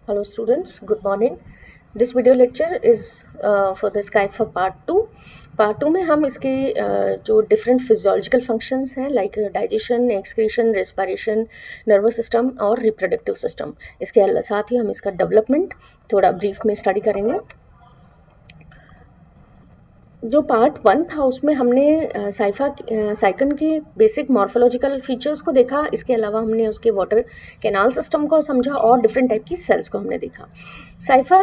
Hello students, good morning. This video lecture is for the Skype part 2. Part 2 में हम इसके जो different physiological functions हैं like digestion, excretion, respiration, nervous system और reproductive system, इसके साथ ही हम इसका डेवलपमेंट थोड़ा ब्रीफ में स्टडी करेंगे। जो पार्ट 1 था उसमें हमने साइकन के बेसिक मॉर्फोलॉजिकल फीचर्स को देखा, इसके अलावा हमने उसके वाटर कैनाल सिस्टम को समझा और डिफरेंट टाइप की सेल्स को हमने देखा। साइफा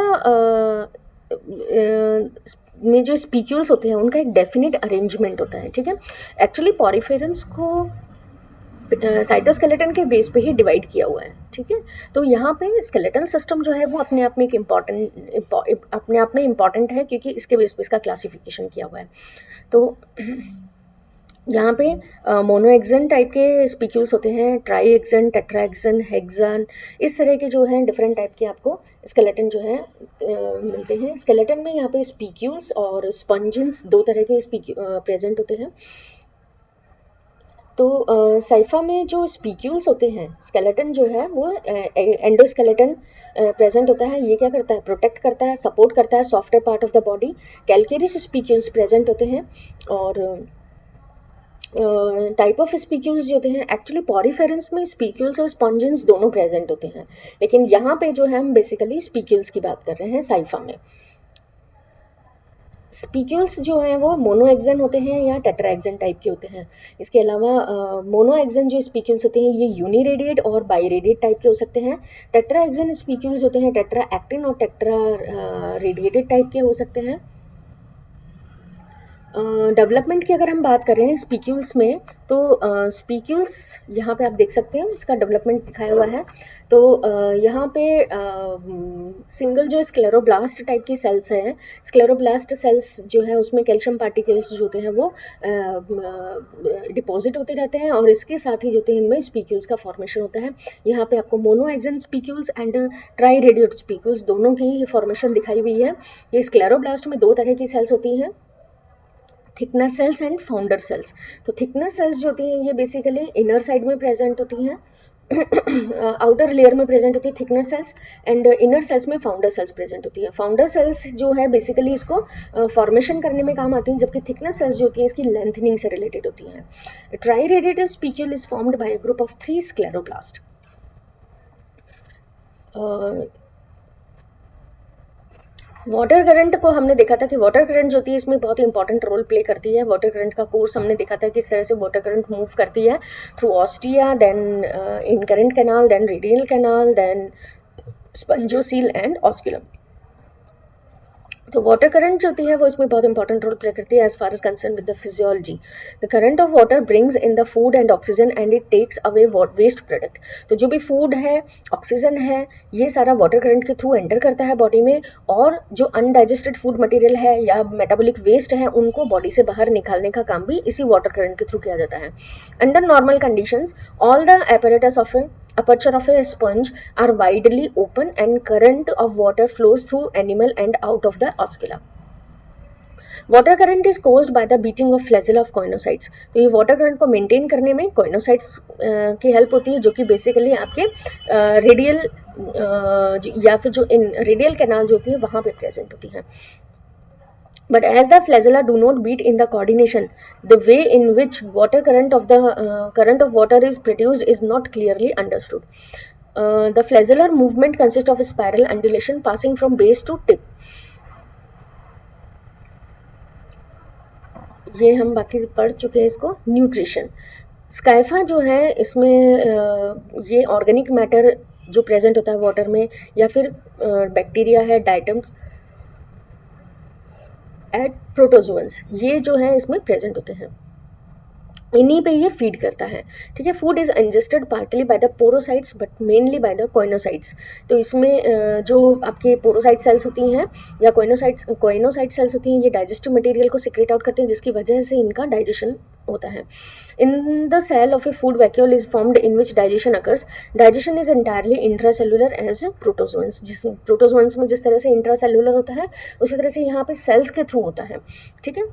में जो स्पीक्यूल्स होते हैं उनका एक डेफिनेट अरेंजमेंट होता है, ठीक है। एक्चुअली पॉरीफेरेंस को साइटोस्केलेटन के बेस पे ही डिवाइड किया हुआ है, ठीक है। तो यहाँ पे स्केलेटल सिस्टम जो है वो अपने आप में एक अपने आप में इम्पॉर्टेंट है क्योंकि इसके बेस पे इसका क्लासिफिकेशन किया हुआ है। तो यहाँ पे मोनोएक्सन टाइप के स्पीक्यूल्स होते हैं, ट्राईएक्सन, टेट्राएक्सन, हेक्सान, इस तरह के जो है डिफरेंट टाइप के आपको स्केलेटन जो है मिलते हैं। स्केलेटन में यहाँ पे स्पीक्यूल्स और स्पंजेंस दो तरह के प्रेजेंट होते हैं। तो साइफा में जो स्पीक्यूल्स होते हैं, स्केलेटन जो है वो एंडोस्केलेटन प्रेजेंट होता है। ये क्या करता है? प्रोटेक्ट करता है, सपोर्ट करता है software part of the body. Calcareous spicules present होते हैं और टाइप ऑफ स्पीक्यूल्स जो होते हैं, एक्चुअली पॉरीफेरेंस में स्पीक्यूल्स और स्पॉन्जेंस दोनों प्रेजेंट होते हैं, लेकिन यहाँ पे जो है हम बेसिकली स्पीक्यूल्स की बात कर रहे हैं साइफा में। स्पीक्यूल्स जो हैं वो मोनोएक्सन होते हैं या टेट्राएक्सन टाइप के होते हैं। इसके अलावा मोनोएक्सन जो स्पीक्यूल्स होते हैं ये यूनिरेडिएट और बाइरेडिएट टाइप के हो सकते हैं। टेट्राएक्सन स्पीक्यूल्स होते हैं टेट्रा एक्टिन और टेट्रा रेडिएटेड टाइप के हो सकते हैं। डेवलपमेंट की अगर हम बात करें स्पीक्यूल्स में, तो स्पीक्यूल्स यहाँ पे आप देख सकते हैं इसका डेवलपमेंट दिखाया हुआ है। तो यहाँ पे सिंगल जो स्क्लेरोब्लास्ट टाइप की सेल्स है, स्क्लेरोब्लास्ट सेल्स जो है उसमें कैल्शियम पार्टिकल्स जो होते हैं वो डिपॉजिट होते रहते हैं और इसके साथ ही जो होते हैं इनमें स्पीक्यूल्स का फॉर्मेशन होता है। यहाँ पे आपको मोनोएक्सन spicules and try radiate spicules दोनों की फॉर्मेशन दिखाई हुई है। ये स्क्लेरोब्लास्ट में दो तरह की सेल्स होती हैं, thickness cells and founder cells. तो थिकनेस सेल्स जो होती हैं ये बेसिकली इनर साइड में प्रेजेंट होती हैं, आउटर लेयर में प्रेजेंट होती है thickness cells, and inner cells में फाउंडर सेल्स प्रेजेंट होती है। फाउंडर सेल्स जो है बेसिकली इसको फॉर्मेशन करने में काम आती हैं, जबकि थिकनेस सेल्स जो होती है इसकी लेंथनिंग से रिलेटेड होती हैं। Tri radiated spicule is formed by a group of 3 scleroblast. Water current को हमने देखा था कि वाटर करंट जो होती है इसमें बहुत ही इंपॉर्टेंट रोल प्ले करती है। वाटर करंट का कोर्स हमने देखा था किस तरह से वाटर करंट मूव करती है through ostia, then incurrent canal, then radial canal, then spongocoel and osculum. तो वाटर करंट जो होती है वो इसमें बहुत इंपॉर्टेंट रोल प्ले करती है as far as concern with the physiology. The current of water brings in the food and oxygen and it takes away waste product. तो जो भी फूड है, ऑक्सीजन है, ये सारा वाटर करंट के थ्रू एंटर करता है बॉडी में, और जो अनडाइजेस्टेड फूड मटेरियल है या मेटाबॉलिक वेस्ट है उनको बॉडी से बाहर निकालने का काम भी इसी वाटर करंट के थ्रू किया जाता है। Under normal conditions all the apparatus of a aperture of a sponge are widely open and current of water flows through animal and out of the oscilla. Water current is caused by the beating of flagella of coenocytes. तो ये water current को maintain करने में coenocytes की help होती है, जो कि बेसिकली आपके रेडियल या फिर जो इन रेडियल कैनाल जो होती है वहां पे प्रेजेंट होती है। But as the flagella do not beat in the coordination, the way in which current of water is produced is not clearly understood. The flagellar movement consists of a spiral undulation passing from base to tip. ये हम बाकी पढ़ चुके हैं इसको। Nutrition, स्काइफा जो है इसमें ये ऑर्गेनिक मैटर जो प्रेजेंट होता है वाटर में, या फिर बैक्टीरिया है, डाइटम्स एट प्रोटोजोअन्स, ये जो है इसमें प्रेजेंट होते हैं, इन्हीं पे ये फीड करता है, ठीक है। Food is ingested partly by the porocytes but mainly by the coenocytes. तो इसमें जो आपके पोरोसाइट सेल्स होती हैं या कोइनोसाइट सेल्स होती हैं, ये डाइजेस्टिव मटेरियल को सिक्रेट आउट करते हैं, जिसकी वजह से इनका डाइजेशन होता है। In the cell of a food vacuole is formed in which digestion occurs. Digestion is entirely intracellular as protozoans. जिस प्रोटोजोअन्स में जिस तरह से इंट्रासेलुलर होता है उसी तरह से यहाँ पे सेल्स के थ्रू होता है, ठीक है।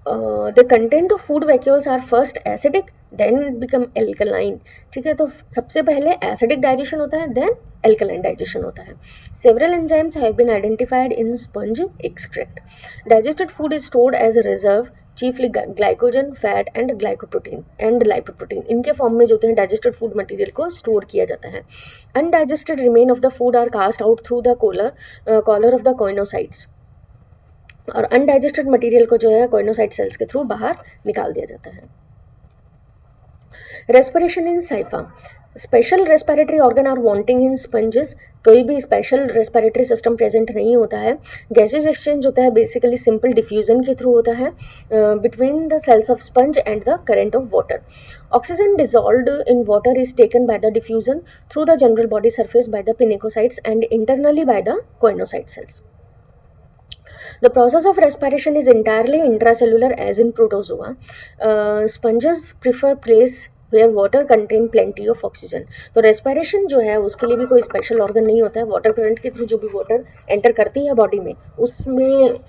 The content of food vacuoles are first acidic then become alkaline, ठीक है। तो सबसे पहले एसिडिक डाइजेशन होता है, देन एल्कलाइन डाइजेशन होता है। Several enzymes have been identified in sponge extract. Digested food is stored as a reserve chiefly glycogen, fat and glycoprotein and lipoprotein, इनके फॉर्म में जो होते हैं डाइजेस्टेड फूड मटेरियल को स्टोर किया जाता है। Undigested remain of the food are cast out through the collar of the choanocytes, और अनडाइजेस्टेड मटेरियल को जो है कोइनोसाइट सेल्स के थ्रू बाहर निकाल दिया जाता है। Respiration in Scypha, special respiratory organ are wanting in sponges, कोई भी स्पेशल रेस्पिरेटरी सिस्टम प्रेजेंट नहीं होता है। गैसेज एक्सचेंज होता है बेसिकली सिंपल डिफ्यूजन के थ्रू होता है between the cells of sponge and the current of water. Oxygen dissolved in water is taken by the diffusion through the general body surface by the pinacocytes and internally by the choanocyte cells. The process of respiration is entirely intracellular as in protozoa. Sponges prefer place where water contain plenty of oxygen. तो respiration जो है उसके लिए भी कोई special organ नहीं होता है। वाटर करंट के थ्रू जो भी वाटर एंटर करती है बॉडी में, उसमें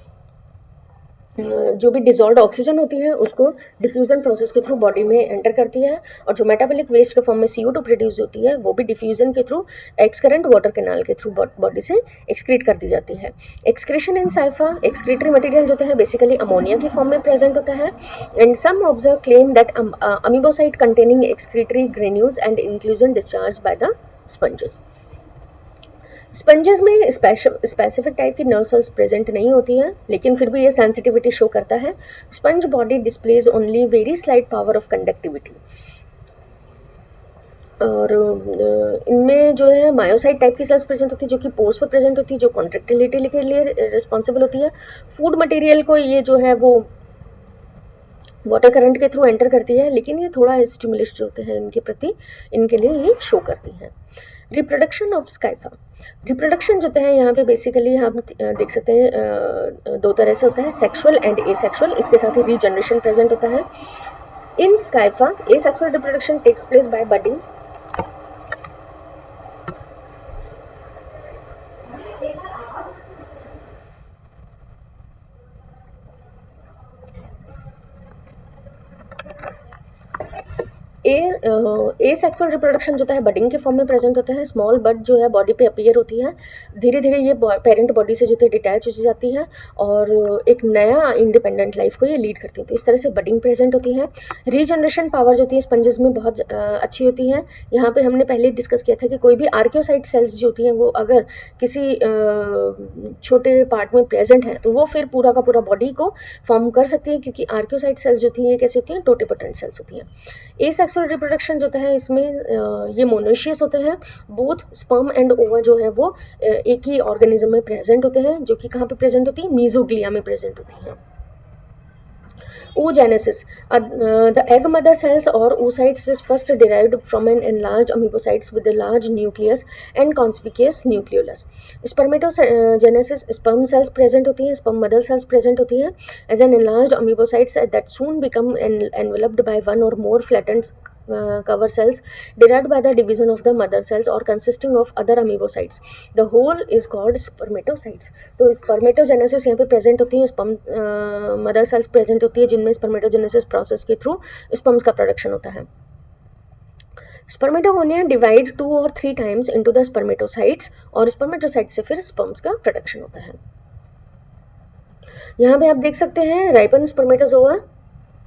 जो भी डिजॉल्व ऑक्सीजन होती है उसको डिफ्यूजन प्रोसेस के थ्रू बॉडी में एंटर करती है, और जो मेटाबॉलिक वेस्ट के फॉर्म में CO2 प्रोड्यूस होती है वो भी डिफ्यूजन के थ्रू एक्सकरेंट वाटर कैनाल के थ्रू बॉडी से एक्सक्रीट कर दी जाती है। Excretion in Scypha, excretory material जो है बेसिकली अमोनिया के फॉर्म में प्रेजेंट होता है। And some observe claim that amoebocyte containing excretory granules and inclusion discharge by the sponges. Sponges में स्पेसिफिक टाइप की नर्व सेल्स प्रेजेंट नहीं होती है, लेकिन फिर भी ये सेंसिटिविटी शो करता है। Sponge body displays only very slight power of conductivity, और इनमें जो है मायोसाइट टाइप की सेल्स प्रेजेंट होती है जो कि पोर्स पर प्रेजेंट होती है, जो कॉन्ट्रैक्टिलिटी के लिए रिस्पॉन्सिबल होती है। फूड मटेरियल को ये जो है वो वाटर करंट के थ्रू एंटर करती है, लेकिन ये थोड़ा स्टिमुलस जो होते हैं इनके प्रति, इनके लिए ये शो करती है। रिप्रोडक्शन ऑफ स्काइफा, रिप्रोडक्शन जो है यहाँ पे बेसिकली हम देख सकते हैं दो तरह से होता है, सेक्सुअल एंड एसेक्सुअल, इसके साथ ही रीजनरेशन प्रेजेंट होता है। In Scypha asexual reproduction takes place by budding, asexual reproduction जो है बडिंग के फॉर्म में प्रेजेंट होता है। स्मॉल बड जो है बॉडी पे अपीयर होती है, धीरे धीरे ये पेरेंट बॉडी से जो है डिटैच हो जाती है और एक नया इंडिपेंडेंट लाइफ को ये लीड करती है। तो इस तरह से बडिंग प्रेजेंट होती है। रीजनरेशन पावर जो होती है स्पंजेस में बहुत अच्छी होती है। यहाँ पे हमने पहले डिस्कस किया था कि कोई भी आर्कियोसाइट सेल्स जो होती हैं वो अगर किसी छोटे पार्ट में प्रेजेंट है तो वो फिर पूरा का पूरा बॉडी को फॉर्म कर सकती है, क्योंकि आर्कियोसाइट सेल्स जो होती हैं ये कैसी होती हैं, टोटिपोटेंट सेल्स होती हैं। एसेक्सुअल रिप्रोडक्शन जो है इसमें ये मोनोशियस होते हैं। बोथ स्पर्म एंड ओवा जो है वो एक ही ऑर्गेनिज्म में प्रेजेंट होते हैं, जो कि कहाँ पे प्रेजेंट होती है, मीजोग्लिया में प्रेजेंट होती हैं। oogenesis, the egg mother cells or oocytes is first derived from an enlarged amoebocytes with a large nucleus and conspicuous nucleolus. Spermatogenesis, sperm cells present होती हैं, sperm mother cells present होती हैं as an enlarged amoebocytes that soon become enveloped by one or more flattened cover cells derived by the division of the mother cells or consisting of other amoebocytes. The whole is called spermatocytes. तो spermatogenesis यहाँ पे present होती है, sperm mother cells present होती है जिनमें spermatogenesis process के through sperms का production होता है। Spermatogonia divide 2 or 3 times into the spermatocytes और spermatocytes से फिर sperms का production होता है। यहाँ पे आप देख सकते हैं राइपन स्पर्मेटोजोआ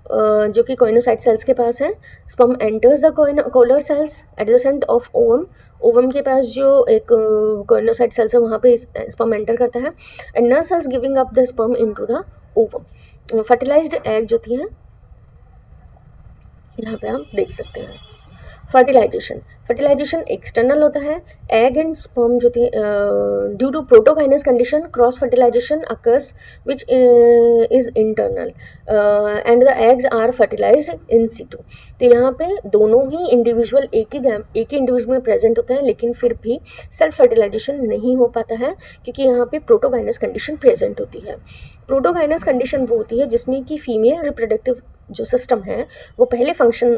जो कि कोइनोसाइट सेल्स के पास है। Sperm enters the collar cells adjacent of ovum, ovum के पास जो एक कोइनोसाइट सेल्स है वहाँ पे स्पर्म एंटर करता है। And nerve cells giving up the sperm into the ovum. Fertilised egg जो है यहाँ पे आप देख सकते हैं। फर्टिलाइजेशन, फर्टिलाइजेशन एक्सटर्नल होता है। एग एंड स्पर्म जो थी due to protokinase condition cross fertilization occurs which is internal and the eggs are fertilized in situ. तो यहाँ पे दोनों ही इंडिविजुअल एक ही इंडिविजुअल में प्रेजेंट होता है, लेकिन फिर भी सेल्फ फर्टिलाइजेशन नहीं हो पाता है क्योंकि यहाँ पे प्रोटोकाइनस कंडीशन प्रेजेंट होती है। प्रोटोकाइनस कंडीशन वो होती है जिसमें कि फीमेल रिप्रोडक्टिव जो सिस्टम है वो पहले फंक्शन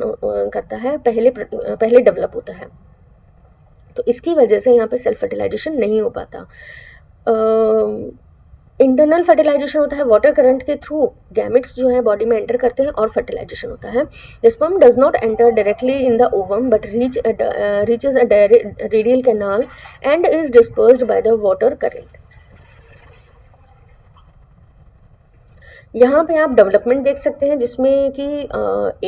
करता है, पहले डेवलप होता है। तो इसकी वजह से यहाँ पे सेल्फ फर्टिलाइजेशन नहीं हो पाता। इंटरनल फर्टिलाइजेशन होता है वाटर करंट के थ्रू, गैमेट्स जो है बॉडी में एंटर करते हैं और फर्टिलाइजेशन होता है. The sperm does not enter directly in the ovum but reaches a radial canal and is dispersed by the water current. यहाँ पे आप डेवलपमेंट देख सकते हैं जिसमें कि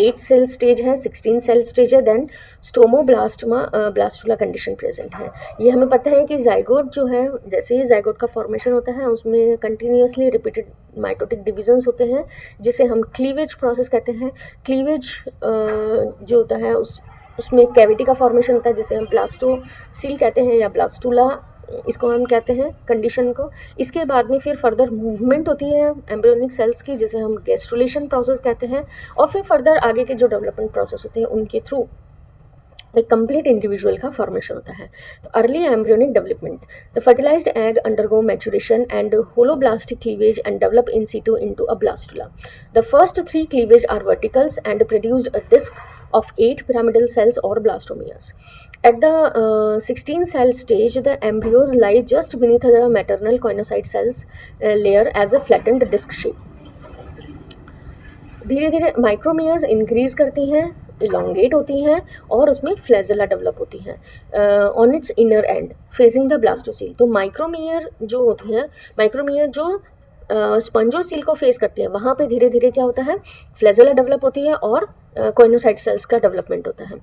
8 सेल स्टेज है, 16 सेल स्टेज है, देन स्टोमोब्लास्टमा ब्लास्टुला कंडीशन प्रेजेंट है. ये हमें पता है कि जाइगोट जो है, जैसे ही जाइगोट का फॉर्मेशन होता है उसमें कंटिन्यूसली रिपीटेड माइटोटिक डिविजन्स होते हैं जिसे हम क्लीवेज प्रोसेस कहते हैं. क्लीवेज जो होता है उसमें कैविटी का फॉर्मेशन होता है जिसे हम ब्लास्टोसील कहते हैं या ब्लास्टुला इसको हम कहते हैं कंडीशन को. इसके बाद में फिर फर्दर मूवमेंट होती है एम्ब्रियोनिक सेल्स की जिसे हम गैस्ट्रुलेशन प्रोसेस कहते हैं, और फिर फर्दर आगे के जो डेवलपमेंट प्रोसेस होते हैं उनके थ्रू एक कंप्लीट इंडिविजुअल का फॉर्मेशन होता है. तो early embryonic development, the fertilised egg undergo maturation and holoblastic cleavage and develop in situ into a blastula. The first 3 cleavage are verticals and produced a disc of 8 pyramidal cells or blastomeres. At the 16 cell stage, the embryos lie just beneath the maternal coinocyte cells layer as a flattened disc shape. धीरे धीरे माइक्रोमियर्स increase करती हैं, elongate होती हैं और उसमें flagella develop होती हैं on it's inner and facing the blastocoel. तो माइक्रोमियर जो होती हैं, माइक्रोमियर जो स्पंजोसील को फेस करती है, वहां पे धीरे धीरे क्या होता है, फ्लैजेला डेवलप होती है और कोइनोसाइट सेल्स का डेवलपमेंट होता है.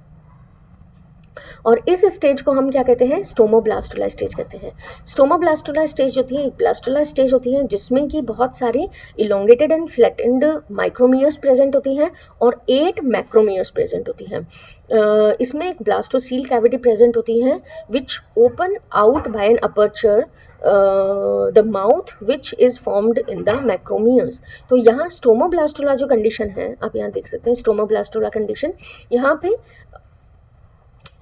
और इस स्टेज को हम क्या कहते हैं, स्टोमोब्लास्टुला स्टेज कहते हैं. स्टोमोब्लास्टुला स्टेज होती है, एक ब्लास्टुला स्टेज होती है जिसमें कि बहुत सारी इलोंगेटेड एंड फ्लैटेंड माइक्रोमियर्स प्रेजेंट होती हैं और 8 मैक्रोमियर्स प्रेजेंट होती हैं. इसमें एक ब्लास्टोसील कैविटी प्रेजेंट होती है which open out by an aperture the mouth which is formed in the macromeres. तो यहाँ स्टोमोब्लास्टुला जो कंडीशन है, आप यहाँ देख सकते हैं स्टोमोब्लास्टुला कंडीशन, यहाँ पे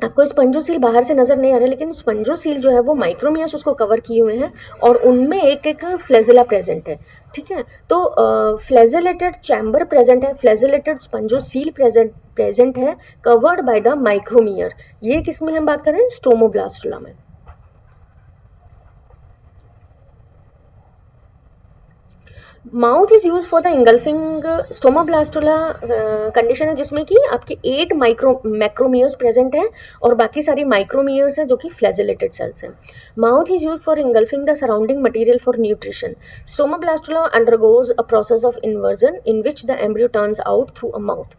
आपको स्पंजोसील बाहर से नजर नहीं आ रहा है, लेकिन स्पंजोसील जो है वो माइक्रोमियर्स उसको कवर किए हुए हैं और उनमें एक एक फ्लैजेला प्रेजेंट है. ठीक है, तो फ्लैजेलेटेड चैम्बर प्रेजेंट है, फ्लैजेलेटेड स्पंजोसील प्रेजेंट है कवर्ड बाय द माइक्रोमियर. ये किस में हम बात कर रहे हैं, स्टोमोब्लास्टुला में. Mouth is use for the engulfing. Stomoblastula condition है जिसमें कि आपके 8 मैक्रोमियर्स प्रेजेंट है और बाकी सारी माइक्रोमियर्स हैं जो कि फ्लैजेलेटेड सेल्स हैं. Mouth is use for engulfing the surrounding material for nutrition. Stomoblastula undergoes a process of inversion in which the embryo turns out through a mouth.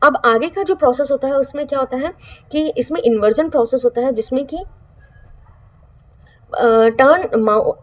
अब आगे का जो प्रोसेस होता है उसमें क्या होता है कि इसमें इन्वर्जन प्रोसेस होता है जिसमें कि टर्न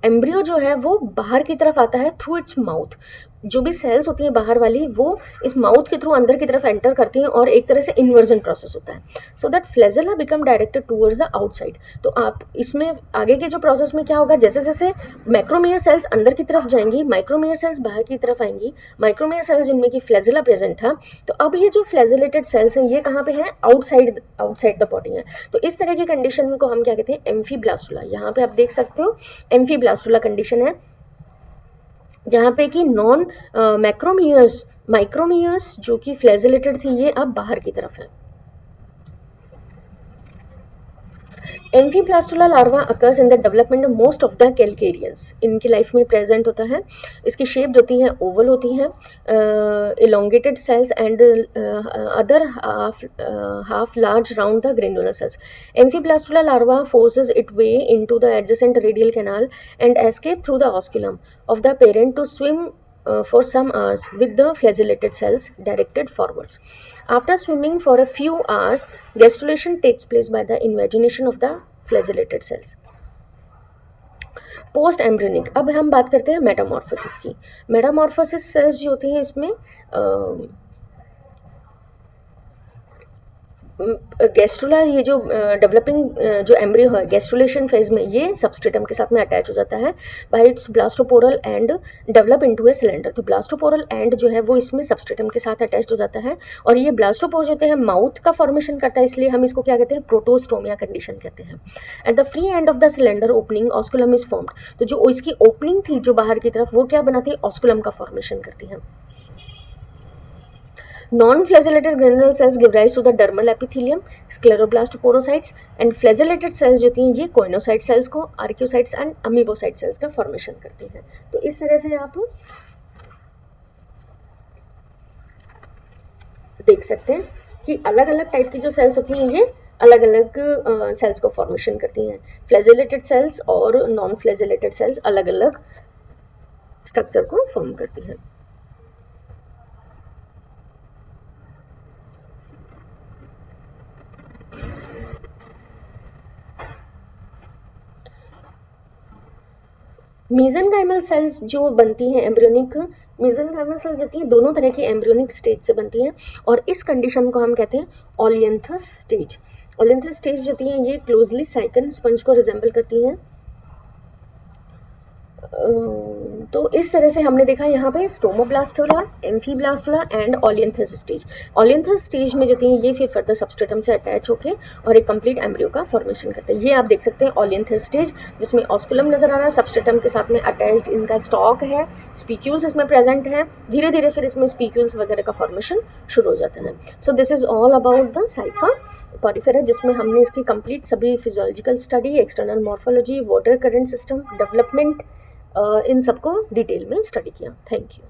एम्ब्रियो जो है वो बाहर की तरफ आता है थ्रू इट्स माउथ. जो भी सेल्स होती हैं बाहर वाली वो इस माउथ के थ्रू अंदर की तरफ एंटर करती हैं और एक तरह से इन्वर्जन प्रोसेस होता है, so that flagella become directed towards the outside. तो आप इसमें आगे के जो प्रोसेस में क्या होगा, जैसे जैसे मैक्रोमियर सेल्स अंदर की तरफ जाएंगी, माइक्रोमियर सेल्स बाहर की तरफ आएंगी. माइक्रोमियर सेल्स जिनमें की फ्लैजेला प्रेजेंट था, तो अब ये जो फ्लैजेलेटेड सेल्स हैं ये कहाँ पे हैं, आउटसाइड द बॉडी है. तो इस तरह की कंडीशन को हम क्या कहते हैं, एम्फीब्लास्टुला. यहाँ पे आप देख सकते हो एम्फीब्लास्टुला कंडीशन है जहाँ पे कि नॉन माइक्रोमियर्स जो कि फ्लैजेलेटेड थी ये अब बाहर की तरफ है. Amphiblastula larva occurs in the development of most of the calcareans. इनकी लाइफ में प्रेजेंट होता है. इसकी शेप जो होती है ओवल होती है, elongated cells and other half large round the granular cells. Amphiblastula larva forces its way into the adjacent radial canal and escape through the osculum of the parent to swim for some hours with the flagellated cells directed forwards. After swimming for a few hours, gastrulation takes place by the invagination of the flagellated cells. Post embryonic, अब हम बात करते हैं Metamorphosis की. Metamorphosis sales जो होती हैं इसमें गैस्ट्रुला, ये जो डेवलपिंग जो एम्ब्रियो है गैस्ट्रुलेशन फेज में ये सबस्ट्रेटम के साथ में अटैच हो जाता है by its blastoporal end develop into a cylinder. तो ब्लास्टोपोरल एंड जो है वो इसमें सबस्ट्रेटम के साथ अटैच हो जाता है और ये ब्लास्टोपोर जो होते हैं माउथ का फॉर्मेशन करता है, इसलिए हम इसको क्या कहते हैं, प्रोटोस्टोमिया कंडीशन कहते हैं. At the free end of the cylinder opening osculum is formed. तो जो इसकी ओपनिंग थी जो बाहर की तरफ वो क्या बनाती है, ऑस्कुलम का फॉर्मेशन करती है. Non-flagellated granular cells give rise to the dermal epithelium, scleroblast porocytes, and flagellated cells जो होती हैं ये कोइनोसाइट सेल्स को, आर्क्योसाइट्स एंड अमीबोसाइट सेल्स का फॉर्मेशन करती हैं। तो इस तरह से आप देख सकते हैं कि अलग अलग टाइप की जो सेल्स होती हैं ये अलग अलग सेल्स को फॉर्मेशन करती हैं। फ्लैजेलेटेड सेल्स और नॉन फ्लैजेलेटेड सेल्स अलग अलग स्ट्रक्चर को फॉर्म करती हैं। मेसेनकाइमल सेल्स जो बनती हैं एम्ब्रियोनिक, मेसेनकाइमल सेल्स होती हैं दोनों तरह की एम्ब्रियोनिक स्टेज से बनती हैं और इस कंडीशन को हम कहते हैं ओलियंथस स्टेज। ओलियंथस स्टेज जो होती हैं ये क्लोजली साइकन स्पंज को रिजेंबल करती हैं। तो इस तरह से हमने देखा यहाँ पे स्टोमोब्लास्टोला, एम्फीब्लास्टोला एंड ओलियंथस स्टेज। ओलियंथस स्टेज में जो थी ये फिर फर्दर सबस्ट्रेटम से अटैच होके और एक कंप्लीट एम्ब्रियो का फॉर्मेशन करते हैं। ये आप देख सकते हैं ओलियंथस स्टेज जिसमें ऑस्कुलम नजर आ रहा है, सबस्ट्रेटम के साथ में अटैच्ड इनका स्टॉक है, स्पीक्यूल्स इसमें प्रेजेंट है, धीरे धीरे फिर इसमें स्पीक्यूल्स वगैरह का फॉर्मेशन शुरू हो जाता है। So this is all about the cipher Porifera जिसमें हमने इसकी कंप्लीट सभी physiological study, external morphology, water current system development in सबको डिटेल में स्टडी किया। Thank you.